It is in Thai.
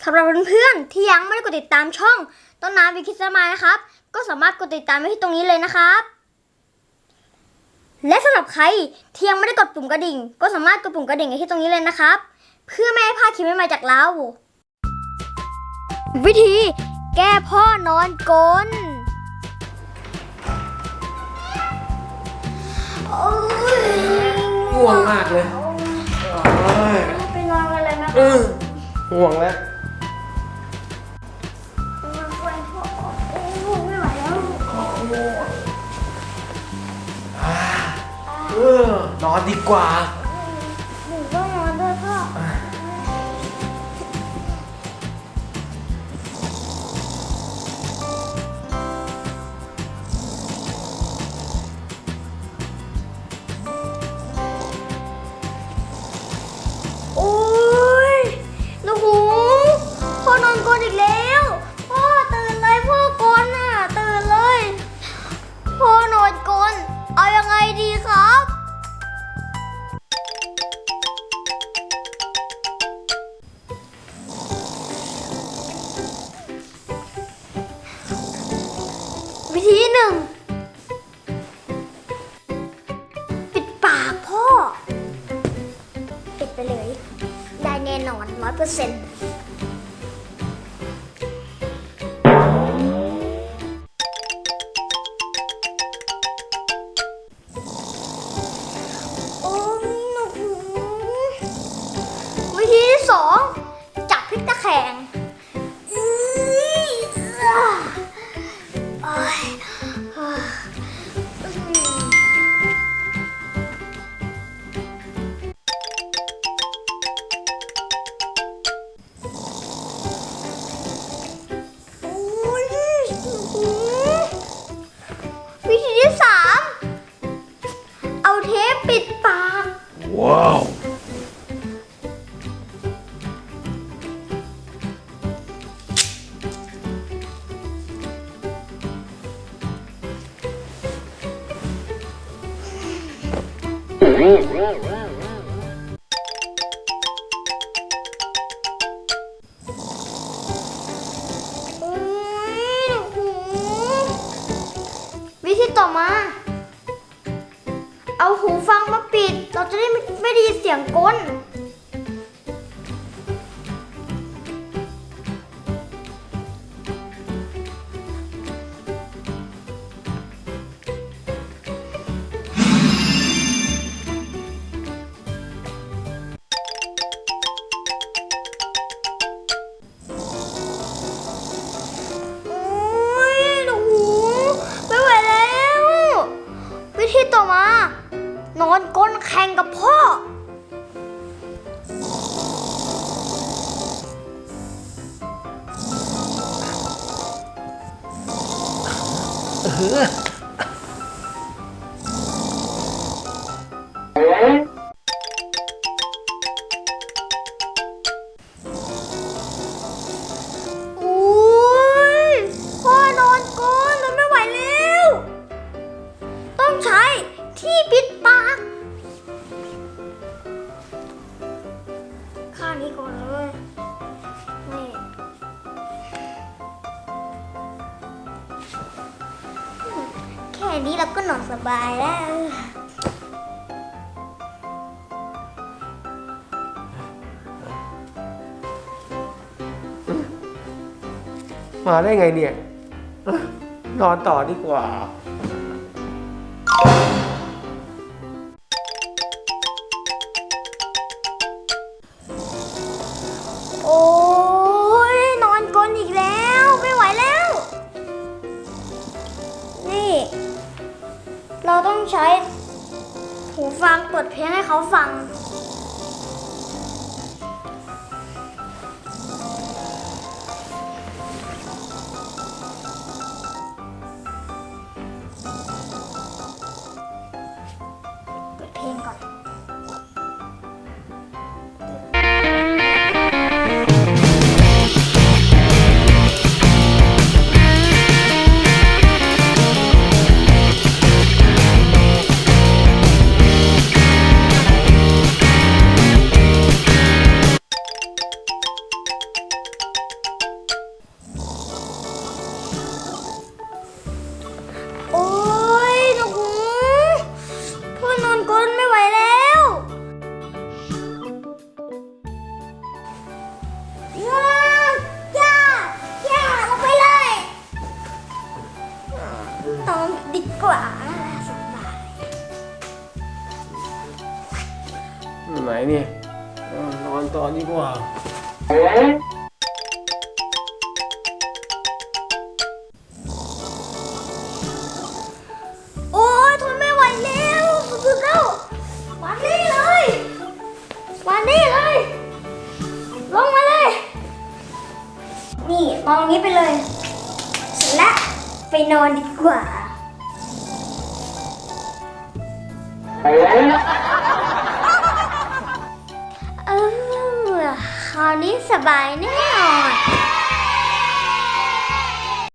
สำหรับเพื่อนๆที่ยังไม่ได้กดติดตามช่องต้นน้ำวิคิดสมายนะครับก็สามารถกดติดตามไว้ที่ตรงนี้เลยนะครับและสำหรับใครที่ยังไม่ได้กดปุ่มกระดิ่งก็สามารถกดปุ่มกระดิ่งที่ตรงนี้เลยนะครับเพื่อไม่ให้พลาดคลิปใหม่ๆจากเราวิธีแก้พ่อนอนกลนง่วงมากเลยไปนอนกันเลยนะง่วงแล้วไม่ไหวแล้วนอนดีกว่าหนูก็นอนด้วยพ่อโอ้ยหนูหูพ่อนอนกลนอีกแล้วพ่อตื่นเลยพ่อกลนน่ะตื่นเลยพ่อนอนกลนเอายังไงดีครับวิธีหนึ่งปิดปากพ่อปิดไปเลยได้แน่นอน100%วิธีที่สองจับพริกตะแคงวิธีที่สามเอาเทปปิดปากว้าววิธีต่อมาเอาหูฟังมาปิดเราจะได้ไม่ได้ยินเสียงก้นวิธีต่อมานอนก้นแข่งกับพ่อพ่อนอนก้นมันไม่ไหวแล้วต้องใช้ที่ปิดปากข้างนี้ก่อนเลยนี่แค่นี้เราก็นอนสบายแล้วมาได้ไงเนี่ยนอนต่อดีกว่าโอ้ยนอนกลนอีกแล้วไม่ไหวแล้วนี่เราต้องใช้หูฟังเปิดเพลงให้เขาฟังเปิดเพลงก่อน ว่าสบาย ไหนเนี่ยนอนต่อดีกว่า โอ้ยทนไม่ไหวแล้วสุดๆแล้วมานี่เลยมานี่เลยลงมาเลยนี่มองนี้ไปเลยเสร็จแล้วไปนอนดีกว่าคราวนี้สบายแน่นอน